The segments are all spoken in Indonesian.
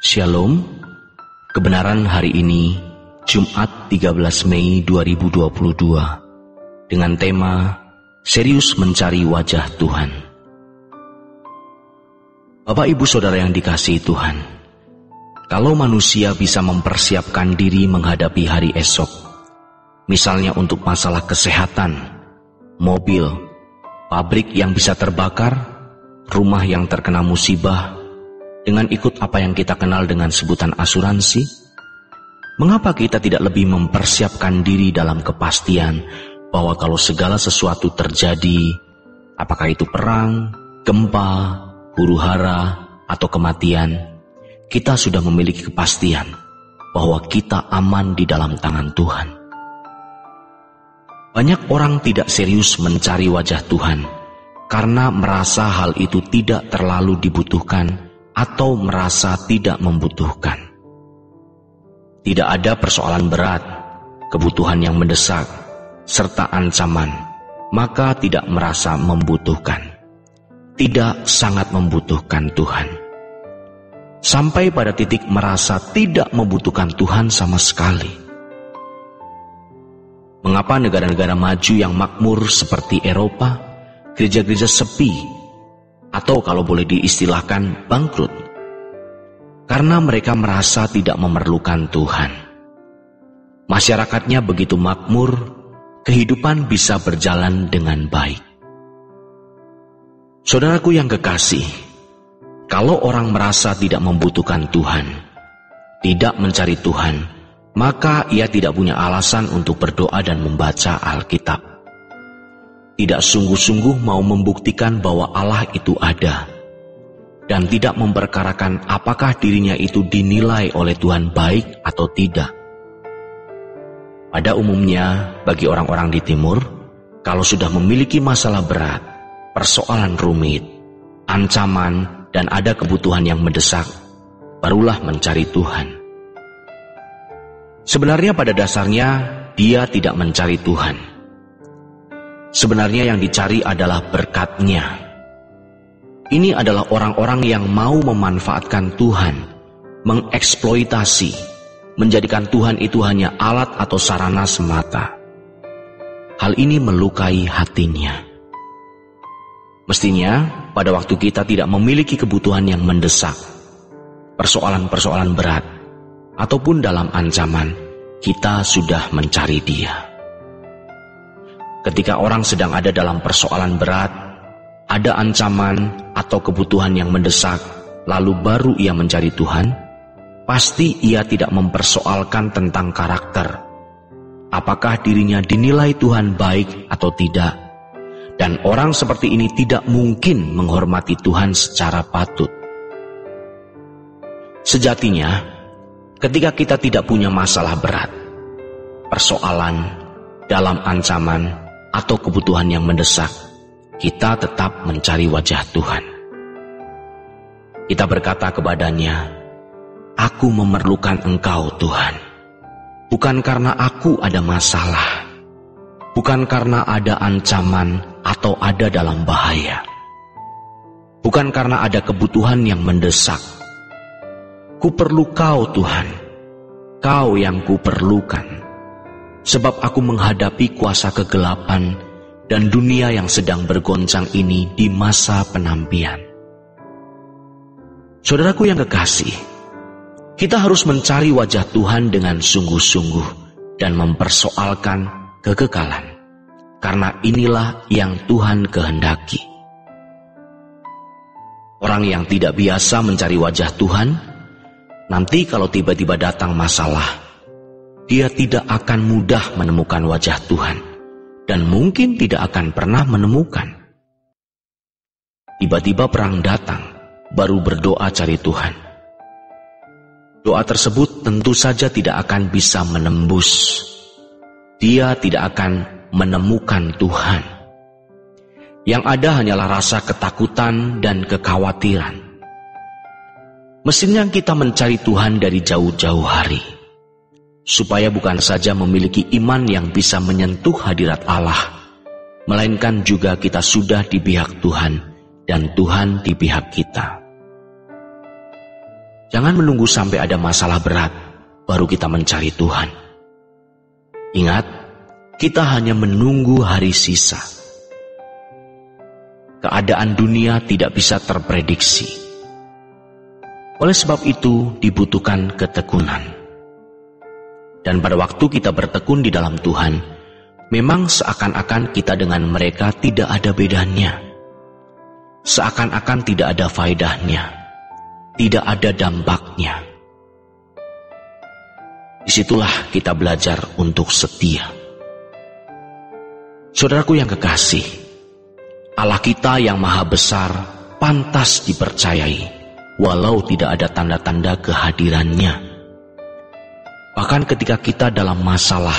Shalom, kebenaran hari ini Jumat 13 Mei 2022 dengan tema Serius Mencari Wajah Tuhan. Bapak Ibu Saudara yang dikasihi Tuhan, kalau manusia bisa mempersiapkan diri menghadapi hari esok, misalnya untuk masalah kesehatan, mobil, pabrik yang bisa terbakar, rumah yang terkena musibah, dengan ikut apa yang kita kenal dengan sebutan asuransi, mengapa kita tidak lebih mempersiapkan diri dalam kepastian bahwa kalau segala sesuatu terjadi, apakah itu perang, gempa, huru-hara, atau kematian, kita sudah memiliki kepastian bahwa kita aman di dalam tangan Tuhan. Banyak orang tidak serius mencari wajah Tuhan karena merasa hal itu tidak terlalu dibutuhkan atau merasa tidak membutuhkan. Tidak ada persoalan berat, kebutuhan yang mendesak, serta ancaman, maka tidak merasa membutuhkan. Tidak sangat membutuhkan Tuhan. Sampai pada titik merasa tidak membutuhkan Tuhan sama sekali. Mengapa negara-negara maju yang makmur seperti Eropa, gereja-gereja sepi, atau kalau boleh diistilahkan bangkrut? Karena mereka merasa tidak memerlukan Tuhan. Masyarakatnya begitu makmur, kehidupan bisa berjalan dengan baik. Saudaraku yang kekasih, kalau orang merasa tidak membutuhkan Tuhan, tidak mencari Tuhan, maka ia tidak punya alasan untuk berdoa dan membaca Alkitab. Tidak sungguh-sungguh mau membuktikan bahwa Allah itu ada, dan tidak memperkarakan apakah dirinya itu dinilai oleh Tuhan baik atau tidak. Pada umumnya, bagi orang-orang di timur, kalau sudah memiliki masalah berat, persoalan rumit, ancaman, dan ada kebutuhan yang mendesak, barulah mencari Tuhan. Sebenarnya pada dasarnya, dia tidak mencari Tuhan. Sebenarnya yang dicari adalah berkat-Nya. Ini adalah orang-orang yang mau memanfaatkan Tuhan, mengeksploitasi, menjadikan Tuhan itu hanya alat atau sarana semata. Hal ini melukai hatinya. Mestinya, pada waktu kita tidak memiliki kebutuhan yang mendesak, persoalan-persoalan berat, ataupun dalam ancaman, kita sudah mencari Dia. Ketika orang sedang ada dalam persoalan berat, ada ancaman atau kebutuhan yang mendesak, lalu baru ia mencari Tuhan, pasti ia tidak mempersoalkan tentang karakter. Apakah dirinya dinilai Tuhan baik atau tidak? Dan orang seperti ini tidak mungkin menghormati Tuhan secara patut. Sejatinya, ketika kita tidak punya masalah berat, persoalan, dalam ancaman, atau kebutuhan yang mendesak, kita tetap mencari wajah Tuhan. Kita berkata kepadanya, "Aku memerlukan Engkau Tuhan, bukan karena aku ada masalah, bukan karena ada ancaman atau ada dalam bahaya, bukan karena ada kebutuhan yang mendesak. Ku perlu Kau Tuhan, Kau yang ku perlukan. Sebab aku menghadapi kuasa kegelapan dan dunia yang sedang bergoncang ini di masa penampian." Saudaraku yang kekasih, kita harus mencari wajah Tuhan dengan sungguh-sungguh dan mempersoalkan kekekalan, karena inilah yang Tuhan kehendaki. Orang yang tidak biasa mencari wajah Tuhan, nanti kalau tiba-tiba datang masalah, dia tidak akan mudah menemukan wajah Tuhan, dan mungkin tidak akan pernah menemukan. Tiba-tiba perang datang, baru berdoa cari Tuhan. Doa tersebut tentu saja tidak akan bisa menembus. Dia tidak akan menemukan Tuhan. Yang ada hanyalah rasa ketakutan dan kekhawatiran. Mestinya kita mencari Tuhan dari jauh-jauh hari, supaya bukan saja memiliki iman yang bisa menyentuh hadirat Allah, melainkan juga kita sudah di pihak Tuhan dan Tuhan di pihak kita. Jangan menunggu sampai ada masalah berat, baru kita mencari Tuhan. Ingat, kita hanya menunggu hari sisa. Keadaan dunia tidak bisa terprediksi. Oleh sebab itu, dibutuhkan ketekunan. Dan pada waktu kita bertekun di dalam Tuhan, memang seakan-akan kita dengan mereka tidak ada bedanya. Seakan-akan tidak ada faedahnya, tidak ada dampaknya. Disitulah kita belajar untuk setia. Saudaraku yang kekasih, Allah kita yang maha besar pantas dipercayai, walau tidak ada tanda-tanda kehadirannya. Bahkan ketika kita dalam masalah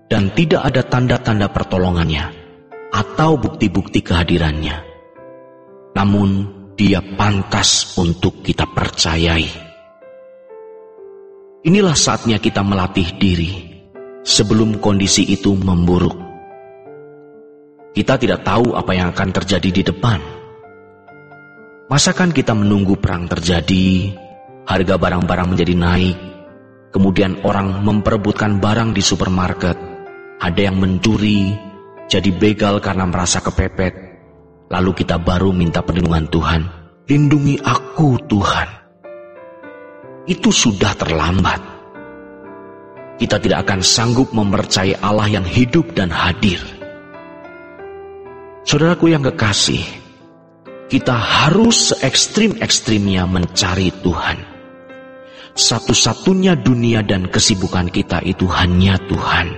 dan tidak ada tanda-tanda pertolongannya atau bukti-bukti kehadirannya, namun Dia pantas untuk kita percayai. Inilah saatnya kita melatih diri sebelum kondisi itu memburuk. Kita tidak tahu apa yang akan terjadi di depan. Masakan kita menunggu perang terjadi, harga barang-barang menjadi naik, kemudian orang memperebutkan barang di supermarket, ada yang mencuri, jadi begal karena merasa kepepet, lalu kita baru minta perlindungan Tuhan. Lindungi aku Tuhan. Itu sudah terlambat. Kita tidak akan sanggup mempercayai Allah yang hidup dan hadir. Saudaraku yang kekasih, kita harus se-ekstrim-ekstrimnya mencari Tuhan. Satu-satunya dunia dan kesibukan kita itu hanya Tuhan.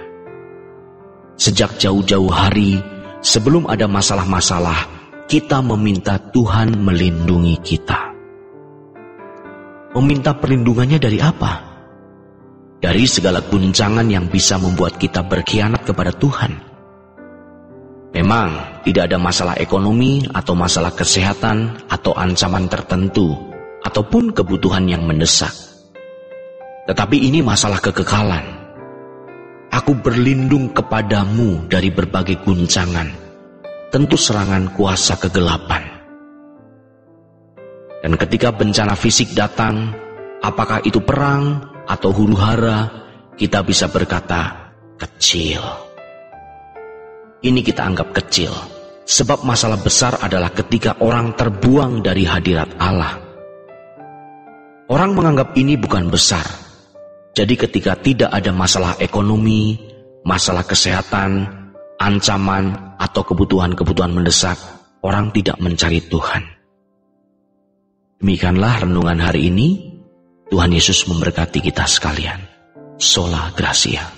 Sejak jauh-jauh hari, sebelum ada masalah-masalah, kita meminta Tuhan melindungi kita. Meminta perlindungannya dari apa? Dari segala guncangan yang bisa membuat kita berkhianat kepada Tuhan. Memang tidak ada masalah ekonomi atau masalah kesehatan atau ancaman tertentu ataupun kebutuhan yang mendesak. Tetapi ini masalah kekekalan. Aku berlindung kepadamu dari berbagai guncangan, tentu serangan kuasa kegelapan. Dan ketika bencana fisik datang, apakah itu perang atau huru-hara, kita bisa berkata, kecil. Ini kita anggap kecil, sebab masalah besar adalah ketika orang terbuang dari hadirat Allah. Orang menganggap ini bukan besar. Jadi ketika tidak ada masalah ekonomi, masalah kesehatan, ancaman, atau kebutuhan-kebutuhan mendesak, orang tidak mencari Tuhan. Demikianlah renungan hari ini. Tuhan Yesus memberkati kita sekalian. Sola Gracia.